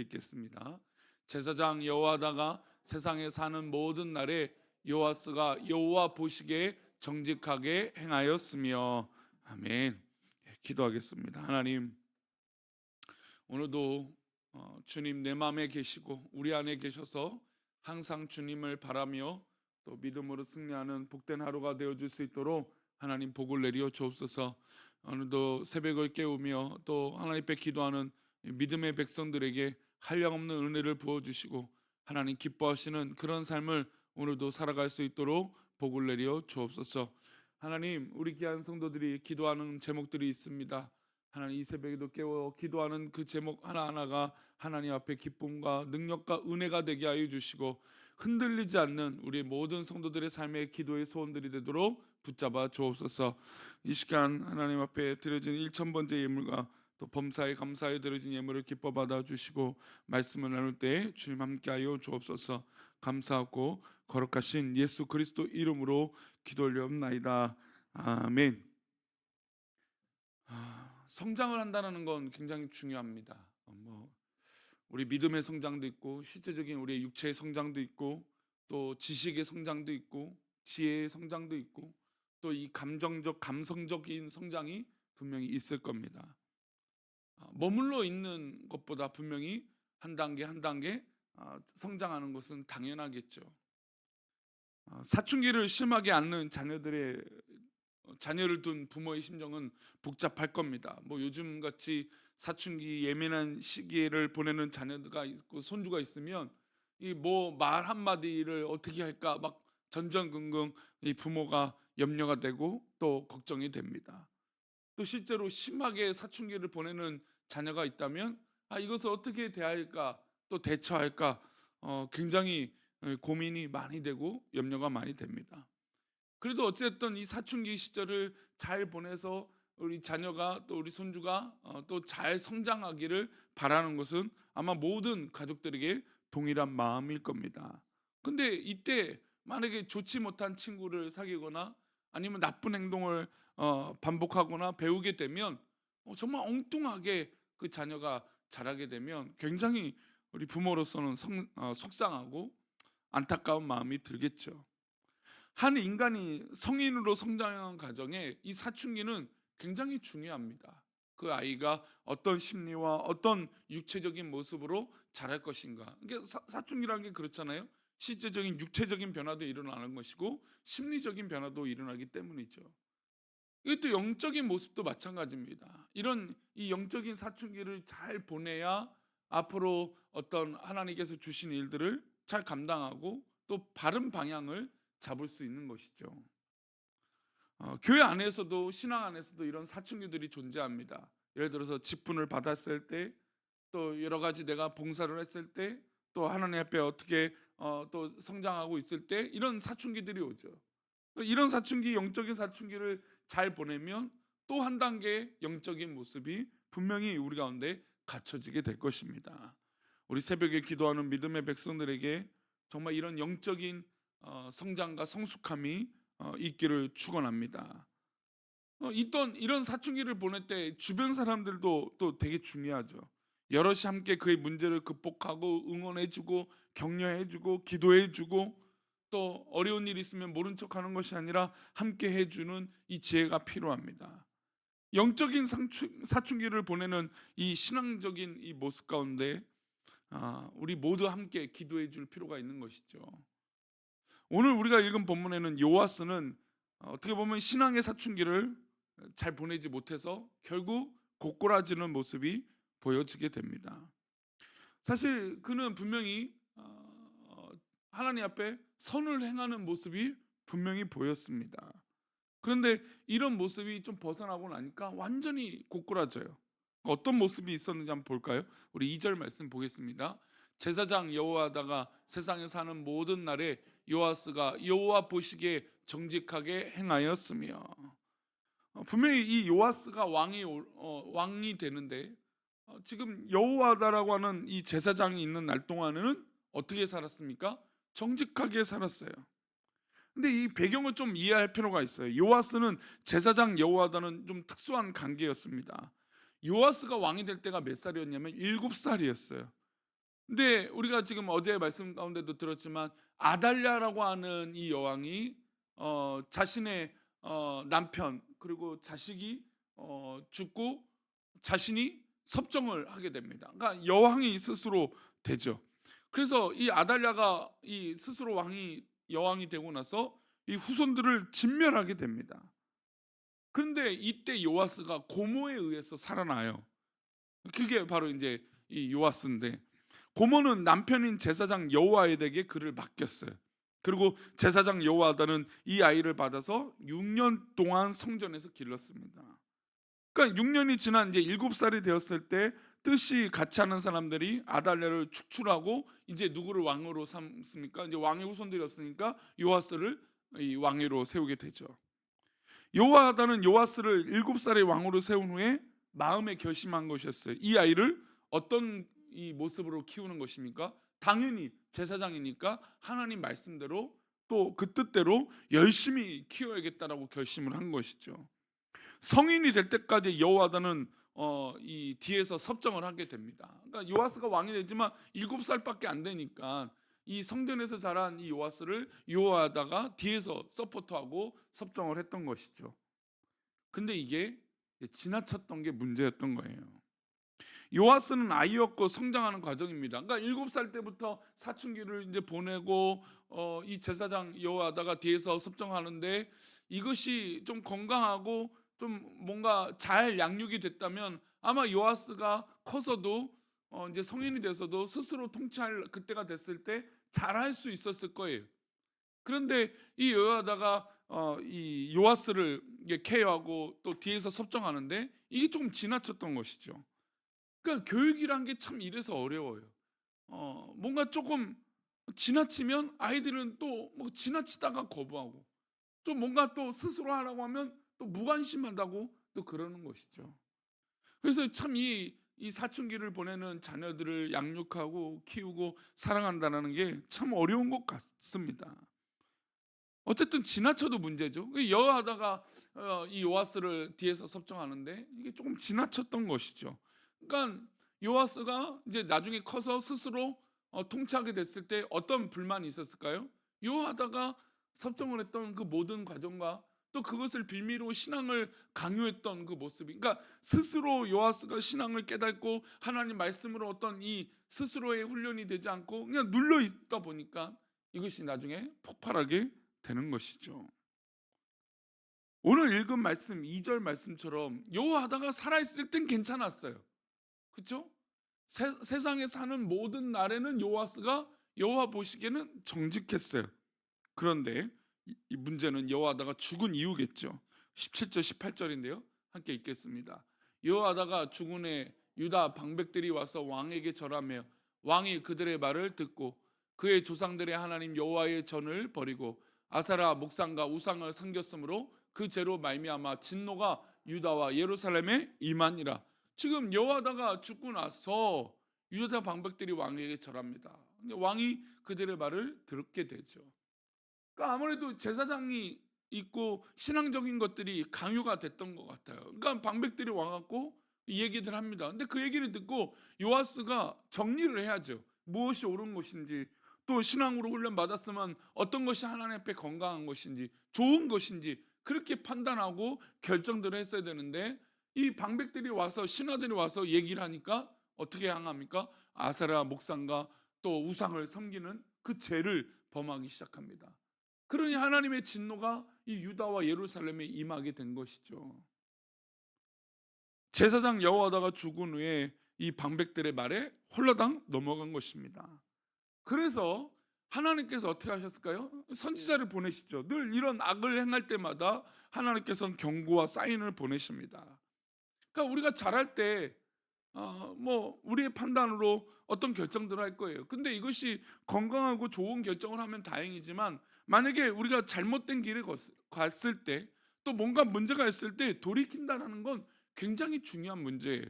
함께 읽겠습니다. 제사장 여호와다가 세상에 사는 모든 날에 요아스가 여호와 보시기에 정직하게 행하였으며. 아멘. 기도하겠습니다. 하나님, 오늘도 주님 내 마음에 계시고 우리 안에 계셔서 항상 주님을 바라며 또 믿음으로 승리하는 복된 하루가 되어줄 수 있도록 하나님 복을 내려 주옵소서. 오늘도 새벽을 깨우며 또 하나님께 기도하는 믿음의 백성들에게 한량없는 은혜를 부어주시고 하나님 기뻐하시는 그런 삶을 오늘도 살아갈 수 있도록 복을 내려 주옵소서. 하나님, 우리 귀한 성도들이 기도하는 제목들이 있습니다. 하나님, 이 새벽에도 깨워 기도하는 그 제목 하나하나가 하나님 앞에 기쁨과 능력과 은혜가 되게 하여 주시고 흔들리지 않는 우리 모든 성도들의 삶의 기도의 소원들이 되도록 붙잡아 주옵소서. 이 시간 하나님 앞에 드려진 1,000번째 예물과 또 범사에 감사하여 드려진 예물을 기뻐 받아 주시고 말씀을 나눌 때 주님 함께하여 주옵소서. 감사하고 거룩하신 예수 그리스도 이름으로 기도 올려옵나이다. 아멘. 성장을 한다는 건 굉장히 중요합니다. 우리 믿음의 성장도 있고 실제적인 우리의 육체의 성장도 있고 또 지식의 성장도 있고 지혜의 성장도 있고 또 이 감정적 감성적인 성장이 분명히 있을 겁니다. 머물러 있는 것보다 분명히 한 단계 한 단계 성장하는 것은 당연하겠죠. 사춘기를 심하게 앓는 자녀를 둔 부모의 심정은 복잡할 겁니다. 요즘 같이 사춘기 예민한 시기를 보내는 자녀가 있고 손주가 있으면 이 말 한마디를 어떻게 할까 막 전전긍긍 이 부모가 염려가 되고 또 걱정이 됩니다. 또 실제로 심하게 사춘기를 보내는 자녀가 있다면 이것을 어떻게 대할까 또 대처할까 굉장히 고민이 많이 되고 염려가 많이 됩니다. 그래도 어쨌든 이 사춘기 시절을 잘 보내서 우리 자녀가 또 우리 손주가 또 잘 성장하기를 바라는 것은 아마 모든 가족들에게 동일한 마음일 겁니다. 근데 이때 만약에 좋지 못한 친구를 사귀거나 아니면 나쁜 행동을 반복하거나 배우게 되면 정말 엉뚱하게 그 자녀가 자라게 되면 굉장히 우리 부모로서는 속상하고 안타까운 마음이 들겠죠. 한 인간이 성인으로 성장하는 과정에 이 사춘기는 굉장히 중요합니다. 그 아이가 어떤 심리와 어떤 육체적인 모습으로 자랄 것인가. 이게 사춘기라는 게 그렇잖아요. 실제적인 육체적인 변화도 일어나는 것이고 심리적인 변화도 일어나기 때문이죠. 이것도 영적인 모습도 마찬가지입니다. 이런 이 영적인 사춘기를 잘 보내야 앞으로 어떤 하나님께서 주신 일들을 잘 감당하고 또 바른 방향을 잡을 수 있는 것이죠. 교회 안에서도 신앙 안에서도 이런 사춘기들이 존재합니다. 예를 들어서 직분을 받았을 때, 또 여러 가지 내가 봉사를 했을 때, 또 하나님 앞에 어떻게 또 성장하고 있을 때 이런 사춘기들이 오죠. 이런 사춘기, 영적인 사춘기를 잘 보내면 또 한 단계 영적인 모습이 분명히 우리 가운데 갖춰지게 될 것입니다. 우리 새벽에 기도하는 믿음의 백성들에게 정말 이런 영적인 성장과 성숙함이 있기를 축원합니다. 이런 사춘기를 보낼 때 주변 사람들도 또 되게 중요하죠. 여럿이 함께 그의 문제를 극복하고 응원해주고 격려해주고 기도해주고 또 어려운 일 있으면 모른 척하는 것이 아니라 함께 해주는 이 지혜가 필요합니다. 영적인 사춘기를 보내는 이 신앙적인 이 모습 가운데 우리 모두 함께 기도해 줄 필요가 있는 것이죠. 오늘 우리가 읽은 본문에는 요아스는 어떻게 보면 신앙의 사춘기를 잘 보내지 못해서 결국 고꾸라지는 모습이 보여지게 됩니다. 사실 그는 분명히 하나님 앞에 선을 행하는 모습이 분명히 보였습니다. 그런데 이런 모습이 좀 벗어나고 나니까 완전히 고꾸라져요. 어떤 모습이 있었는지 한번 볼까요? 우리 2절 말씀 보겠습니다. 제사장 여호와다가 세상에 사는 모든 날에 요아스가 여호와 보시기에 정직하게 행하였으며. 분명히 이 요아스가 왕이 되는데 지금 여호와다라고 하는 이 제사장이 있는 날 동안에는 어떻게 살았습니까? 정직하게 살았어요. 근데 이 배경을 좀 이해할 필요가 있어요. 요아스는 제사장 여호와다는 좀 특수한 관계였습니다. 요아스가 왕이 될 때가 몇 살이었냐면 7살이었어요. 근데 우리가 지금 어제 말씀 가운데도 들었지만 아달랴라고 하는 이 여왕이 자신의 남편 그리고 자식이 죽고 자신이 섭정을 하게 됩니다. 그러니까 여왕이 스스로 되죠. 그래서 이 아달랴가 이 스스로 왕이 여왕이 되고 나서 이 후손들을 진멸하게 됩니다. 그런데 이때 요아스가 고모에 의해서 살아나요. 그게 바로 이제 이 요아스인데, 고모는 남편인 제사장 여호아에게 그를 맡겼어요. 그리고 제사장 여호아다는 이 아이를 받아서 6년 동안 성전에서 길렀습니다. 그러니까 6년이 지난 이제 7살이 되었을 때 뜻이 같이 하는 사람들이 아달랴를 축출하고 이제 누구를 왕으로 삼습니까? 이제 왕의 후손들이었으니까 요아스를 이 왕위로 세우게 되죠. 여호와다는 요아스를 7살의 왕으로 세운 후에 마음에 결심한 것이었어요. 이 아이를 어떤 이 모습으로 키우는 것입니까? 당연히 제사장이니까 하나님 말씀대로 또 그 뜻대로 열심히 키워야겠다라고 결심을 한 것이죠. 성인이 될 때까지 여호와다는 이 뒤에서 섭정을 하게 됩니다. 그러니까 요아스가 왕이 되지만 7살밖에 안 되니까 이 성전에서 자란 이 요아스를 여호와다가 뒤에서 서포트하고 섭정을 했던 것이죠. 근데 이게 지나쳤던 게 문제였던 거예요. 요아스는 아이였고 성장하는 과정입니다. 그러니까 7살 때부터 사춘기를 이제 보내고 이 제사장 여호와다가 뒤에서 섭정하는데 이것이 좀 건강하고 좀 뭔가 잘 양육이 됐다면 아마 요아스가 커서도 이제 성인이 돼서도 스스로 통치할 그때가 됐을 때 잘할 수 있었을 거예요. 그런데 이 여호와다가 이 요아스를 이게 케어하고 또 뒤에서 섭정하는데 이게 조금 지나쳤던 것이죠. 그러니까 교육이란 게 참 이래서 어려워요. 뭔가 조금 지나치면 아이들은 또 뭐 지나치다가 거부하고 또 뭔가 또 스스로 하라고 하면 또 무관심하다고 또 그러는 것이죠. 그래서 참 이 사춘기를 보내는 자녀들을 양육하고 키우고 사랑한다는 게 참 어려운 것 같습니다. 어쨌든 지나쳐도 문제죠. 여하다가 이 요아스를 뒤에서 섭정하는데 이게 조금 지나쳤던 것이죠. 그러니까 요아스가 이제 나중에 커서 스스로 통치하게 됐을 때 어떤 불만이 있었을까요? 요하다가 섭정을 했던 그 모든 과정과 또 그것을 빌미로 신앙을 강요했던 그 모습이, 그러니까 스스로 요아스가 신앙을 깨닫고 하나님 말씀으로 어떤 이 스스로의 훈련이 되지 않고 그냥 눌려 있다 보니까 이것이 나중에 폭발하게 되는 것이죠. 오늘 읽은 말씀 2절 말씀처럼 여호와다가 살아있을 땐 괜찮았어요. 그렇죠? 세상에 사는 모든 날에는 요아스가 여호와 보시기에는 정직했어요. 그런데 이 문제는 여호와다가 죽은 이유겠죠. 17절 18절인데요. 함께 읽겠습니다. 여호와다가 죽은 해 유다 방백들이 와서 왕에게 절하며 왕이 그들의 말을 듣고 그의 조상들의 하나님 여호와의 전을 버리고 아사라 목상과 우상을 섬겼으므로 그 죄로 말미암아 진노가 유다와 예루살렘에 임하니라. 지금 여호와다가 죽고 나서 유다 방백들이 왕에게 절합니다. 왕이 그들의 말을 듣게 되죠. 그러니까 아무래도 제사장이 있고 신앙적인 것들이 강요가 됐던 것 같아요. 그러니까 방백들이 와갖고 이 얘기들 합니다. 근데 그 얘기를 듣고 요아스가 정리를 해야죠. 무엇이 옳은 것인지, 또 신앙으로 훈련 받았으면 어떤 것이 하나님 앞에 건강한 것인지, 좋은 것인지 그렇게 판단하고 결정들을 했어야 되는데 이 방백들이 와서 신하들이 와서 얘기를 하니까 어떻게 향합니까? 아세라 목상과 또 우상을 섬기는 그 죄를 범하기 시작합니다. 그러니 하나님의 진노가 이 유다와 예루살렘에 임하게 된 것이죠. 제사장 여호와다가 죽은 후에 이 방백들의 말에 홀라당 넘어간 것입니다. 그래서 하나님께서 어떻게 하셨을까요? 선지자를 보내시죠. 늘 이런 악을 행할 때마다 하나님께서는 경고와 사인을 보내십니다. 그러니까 우리가 잘할 때 뭐 우리의 판단으로 어떤 결정들을 할 거예요. 근데 이것이 건강하고 좋은 결정을 하면 다행이지만 만약에 우리가 잘못된 길을 갔을 때 또 뭔가 문제가 있을 때 돌이킨다는 건 굉장히 중요한 문제예요.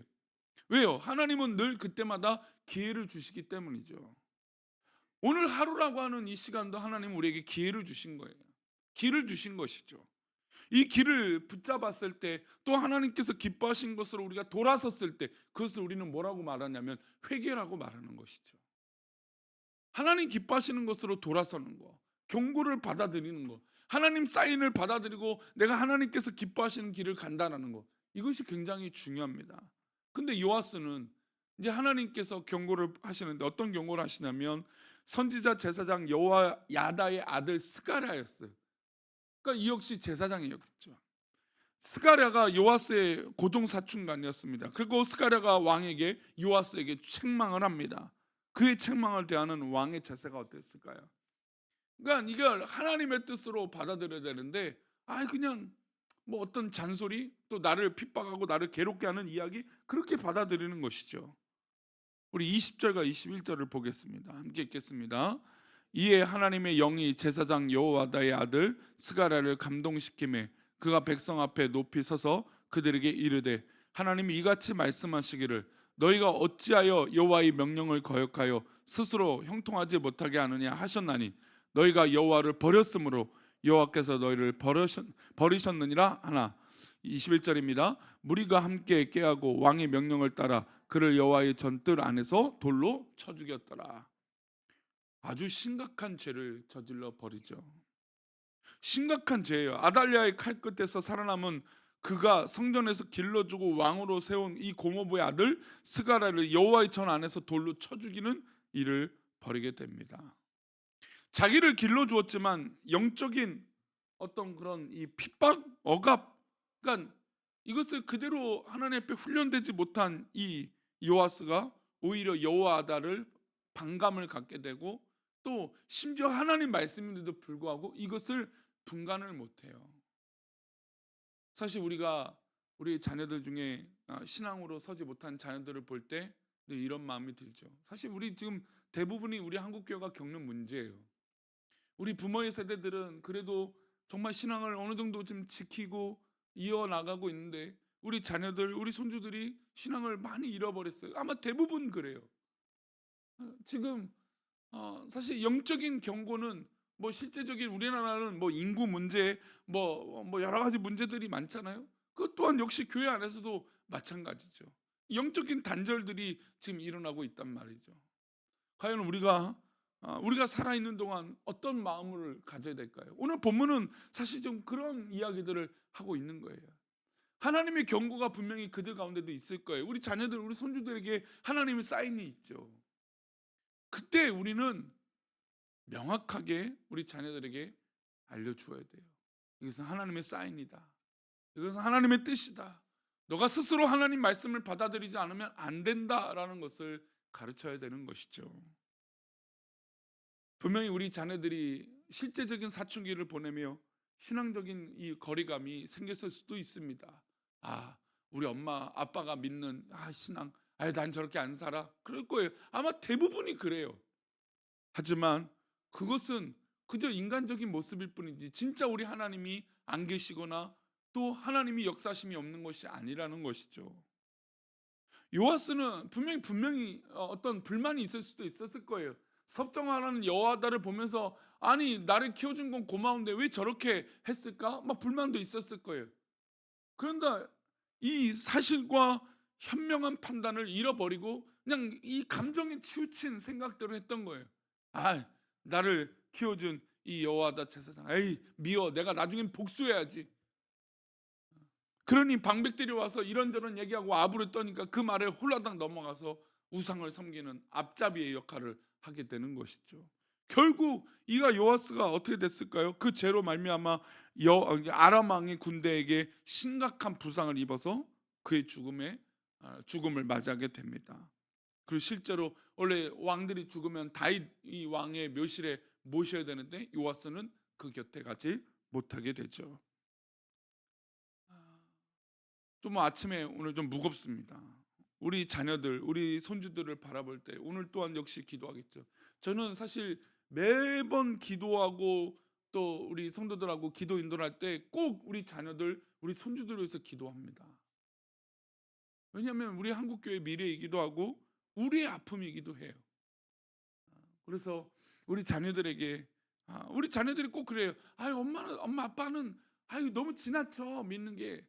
왜요? 하나님은 늘 그때마다 기회를 주시기 때문이죠. 오늘 하루라고 하는 이 시간도 하나님은 우리에게 기회를 주신 거예요. 길을 주신 것이죠. 이 길을 붙잡았을 때 또 하나님께서 기뻐하신 것으로 우리가 돌아섰을 때 그것을 우리는 뭐라고 말하냐면 회개라고 말하는 것이죠. 하나님 기뻐하시는 것으로 돌아서는 거, 경고를 받아들이는 거, 하나님 사인을 받아들이고 내가 하나님께서 기뻐하시는 길을 간다라는 거, 이것이 굉장히 중요합니다. 근데 요아스는 이제 하나님께서 경고를 하시는데 어떤 경고를 하시냐면 선지자 제사장 여호야다의 아들 스가랴였어요. 그러니까 이 역시 제사장이었죠. 스가랴가 요아스의 고종 사춘간이었습니다. 그리고 스가랴가 왕에게 요아스에게 책망을 합니다. 그의 책망을 대하는 왕의 자세가 어땠을까요? 그러니까 이걸 하나님의 뜻으로 받아들여야 되는데 그냥 뭐 어떤 잔소리, 또 나를 핍박하고 나를 괴롭게 하는 이야기, 그렇게 받아들이는 것이죠. 우리 20절과 21절을 보겠습니다. 함께 읽겠습니다. 이에 하나님의 영이 제사장 여호야다의 아들 스가랴를 감동시키매 그가 백성 앞에 높이 서서 그들에게 이르되 하나님이 이같이 말씀하시기를 너희가 어찌하여 여호와의 명령을 거역하여 스스로 형통하지 못하게 하느냐 하셨나니 너희가 여호와를 버렸으므로 여호와께서 너희를 버리셨느니라 하나. 21절입니다. 무리가 함께 깨하고 왕의 명령을 따라 그를 여호와의 전뜰 안에서 돌로 쳐 죽였더라. 아주 심각한 죄를 저질러 버리죠. 심각한 죄예요. 아달랴의 칼 끝에서 살아남은 그가 성전에서 길러주고 왕으로 세운 이 고모부의 아들 스가랴를 여호와의 전 안에서 돌로 쳐 죽이는 일을 벌이게 됩니다. 자기를 길러주었지만 영적인 어떤 그런 이 핍박, 억압, 그러니까 이것을 그대로 하나님 앞에 훈련되지 못한 이 요아스가 오히려 여호야다를 반감을 갖게 되고, 또 심지어 하나님 말씀인데도 불구하고 이것을 분간을 못해요. 사실 우리가 우리 자녀들 중에 신앙으로 서지 못한 자녀들을 볼 때 이런 마음이 들죠. 사실 우리 지금 대부분이 우리 한국교회가 겪는 문제예요. 우리 부모의 세대들은 그래도 정말 신앙을 어느 정도 좀 지키고 이어나가고 있는데 우리 자녀들, 우리 손주들이 신앙을 많이 잃어버렸어요. 아마 대부분 그래요. 지금 사실 영적인 경고는 뭐 실제적인 우리나라는 뭐 인구 문제, 뭐 여러 가지 문제들이 많잖아요. 그 또한 역시 교회 안에서도 마찬가지죠. 영적인 단절들이 지금 일어나고 있단 말이죠. 과연 우리가 살아있는 동안 어떤 마음을 가져야 될까요? 오늘 본문은 사실 좀 그런 이야기들을 하고 있는 거예요. 하나님의 경고가 분명히 그들 가운데도 있을 거예요. 우리 자녀들, 우리 손주들에게 하나님의 사인이 있죠. 그때 우리는 명확하게 우리 자녀들에게 알려주어야 돼요. 이것은 하나님의 사인이다. 이것은 하나님의 뜻이다. 너가 스스로 하나님 말씀을 받아들이지 않으면 안 된다라는 것을 가르쳐야 되는 것이죠. 분명히 우리 자녀들이 실제적인 사춘기를 보내며 신앙적인 이 거리감이 생겼을 수도 있습니다. 우리 엄마 아빠가 믿는 신앙, 난 저렇게 안 살아, 그럴 거예요. 아마 대부분이 그래요. 하지만 그것은 그저 인간적인 모습일 뿐이지 진짜 우리 하나님이 안 계시거나 또 하나님이 역사심이 없는 것이 아니라는 것이죠. 요아스는 분명히 어떤 불만이 있을 수도 있었을 거예요. 섭정하라는 여호야다를 보면서 나를 키워준 건 고마운데 왜 저렇게 했을까? 막 불만도 있었을 거예요. 그런데 이 사실과 현명한 판단을 잃어버리고 그냥 이 감정에 치우친 생각대로 했던 거예요. 나를 키워준 이 여호야다 제사장, 미워, 내가 나중엔 복수해야지. 그러니 방백들이 와서 이런저런 얘기하고 아부를 떠니까 그 말에 홀라당 넘어가서 우상을 섬기는 앞잡이의 역할을 하게 되는 것이죠. 결국 이가 요아스가 어떻게 됐을까요? 그 죄로 말미암아 아람 왕의 군대에게 심각한 부상을 입어서 그의 죽음을 맞이하게 됩니다. 그리고 실제로 원래 왕들이 죽으면 다윗 이 왕의 묘실에 모셔야 되는데 요아스는 그 곁에 가지 못하게 되죠. 좀 아침에 오늘 좀 무겁습니다. 우리 자녀들, 우리 손주들을 바라볼 때 오늘 또한 역시 기도하겠죠. 저는 사실 매번 기도하고 또 우리 성도들하고 기도 인도를 할 때 꼭 우리 자녀들, 우리 손주들을 위해서 기도합니다. 왜냐하면 우리 한국교회 미래이기도 하고 우리의 아픔이기도 해요. 그래서 우리 자녀들에게 우리 자녀들이 꼭 그래요. 엄마 아빠는 너무 지나쳐 믿는 게.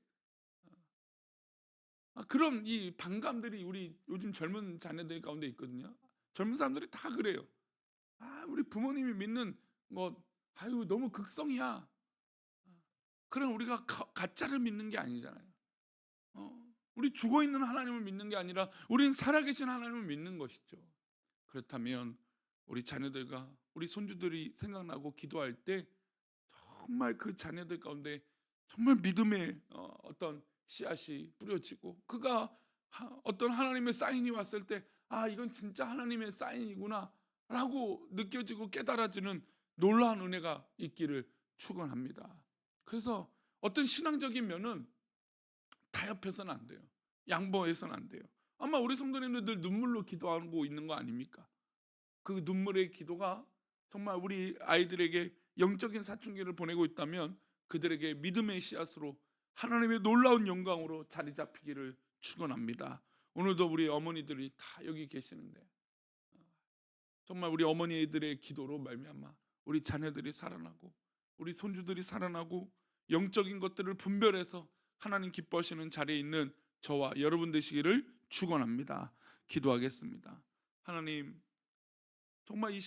그런 이 반감들이 우리 요즘 젊은 자녀들 가운데 있거든요. 젊은 사람들이 다 그래요. 우리 부모님이 믿는 뭐 아유 너무 극성이야. 그럼 우리가 가짜를 믿는 게 아니잖아요. 우리 죽어 있는 하나님을 믿는 게 아니라 우리는 살아계신 하나님을 믿는 것이죠. 그렇다면 우리 자녀들과 우리 손주들이 생각나고 기도할 때 정말 그 자녀들 가운데 정말 믿음의 어떤 씨앗이 뿌려지고 그가 어떤 하나님의 사인이 왔을 때 아 이건 진짜 하나님의 사인이구나 라고 느껴지고 깨달아지는 놀라운 은혜가 있기를 축원합니다. 그래서 어떤 신앙적인 면은 타협해서는 안 돼요. 양보해서는 안 돼요. 아마 우리 성도님들 늘 눈물로 기도하고 있는 거 아닙니까? 그 눈물의 기도가 정말 우리 아이들에게 영적인 사춘기를 보내고 있다면 그들에게 믿음의 씨앗으로 하나님의 놀라운 영광으로 자리 잡히기를 축원합니다. 오늘도 우리 어머니들이 다 여기 계시는데 정말 우리 어머니들의 기도로 말미암아 우리 자녀들이 살아나고 우리 손주들이 살아나고 영적인 것들을 분별해서 하나님 기뻐하시는 자리에 있는 저와 여러분 되시기를 축원합니다. 기도하겠습니다. 하나님 정말 이